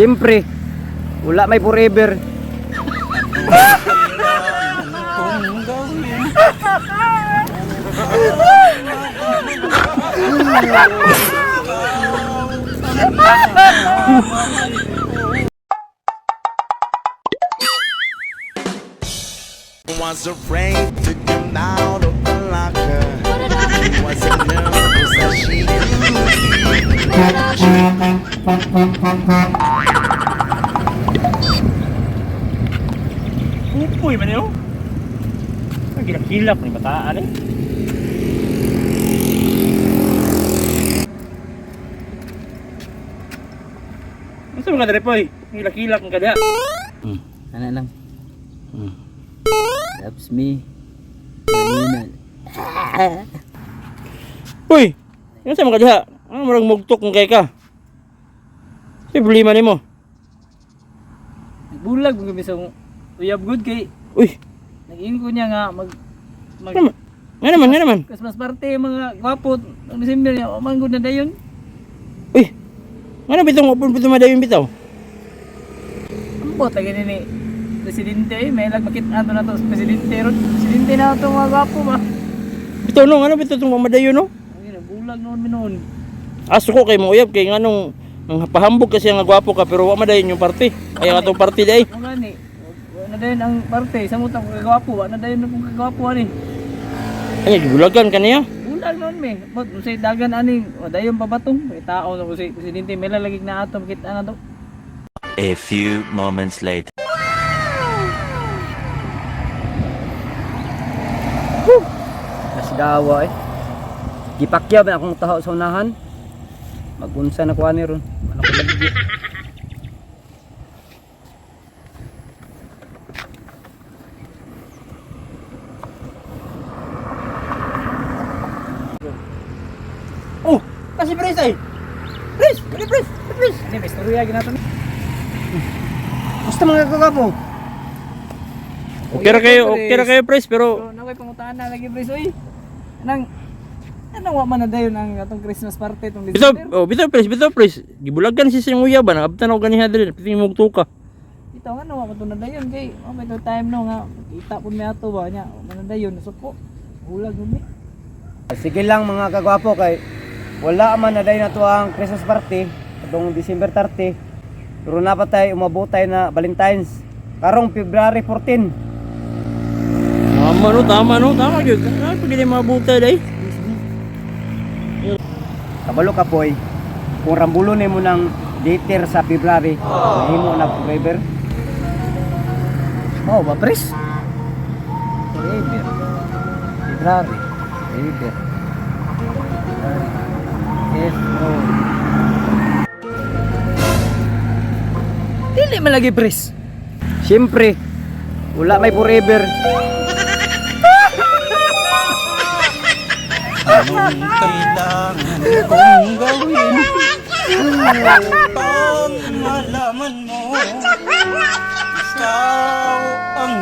Siyempre, wala may forever. Was afraid to come out of the locker. Wasn't nervous as she Upoy man yun. Ang kilap-kilap ni mataan eh. Ano sa mga daripoy? Kilap-kilap ang kada. Ano lang. Loves me. Original. Uy! Ano sa mga kada? Ano marang mugtok ng kay ka? Ano problema ni mo? Bulag mo kami sa uyab good kay. Uy! Nag-iin ko niya nga mag Nga naman. Christmas party mga gwapot ng December niya. O man good na dayon. Uy! Nga bitong madayon bitaw? Ambot lagi ni presidente may lagmakit ato na to presidente ron. Presidente na to mga gwapo ba. Bitaw no, ano bitaw itong mamadayon no? Ay bulag noon minon. Aso ko kay mo uyab kay nganong ang pahambog kasi nga gwapo ka pero wa madayon yung party. Ay ang atong party day. Mo gani. Wa na dayon ang party sa mutang kagwapo, wa na dayon kung kagwapo ani. Ay gibulagan kaniya. Bulag noon me. But say dagan ani, wa dayon pa batong. May tao na si presidente may lalagig na ato kita na to. A few moments later. Nasgawa eh. Gipakya ba akong taho sa unahan? Magunsa na ko ani ron. Ano ko lagi? Oh, kasi pres ay. Pres. Ini may istorya ginato ni. Gusto mga kagwapo. Okay ra kayo pres pero So, naway pangutahan na lagi bres oy. Nang anong wa man na dayon ang atong Christmas party tong bitaw pres. Gibulagan si sing uyaban abtan og ganiha diri piti mo tuka. Ito nga no, ako na dayon kay okay to time no nga kita pud mi ato ba nya, man na dayon suko. Ulag mo mi. Sige lang mga kagwapo kay wala man na dayon nato ang Christmas party atong December 30. Pero na pa tayo umabot tayo na Valentine's karong February 14. Tama gyud. Ano pag dili mabuta day? Kabalo ka poy. Kung rambulo nimo ng dater sa February, mahimo na forever. Oh, ba pres? Forever. February. Forever. Yes, oh. Dili man lagi pres. Siyempre, wala may forever. Anong kailangan kong gawin upang malaman mo ikaw ang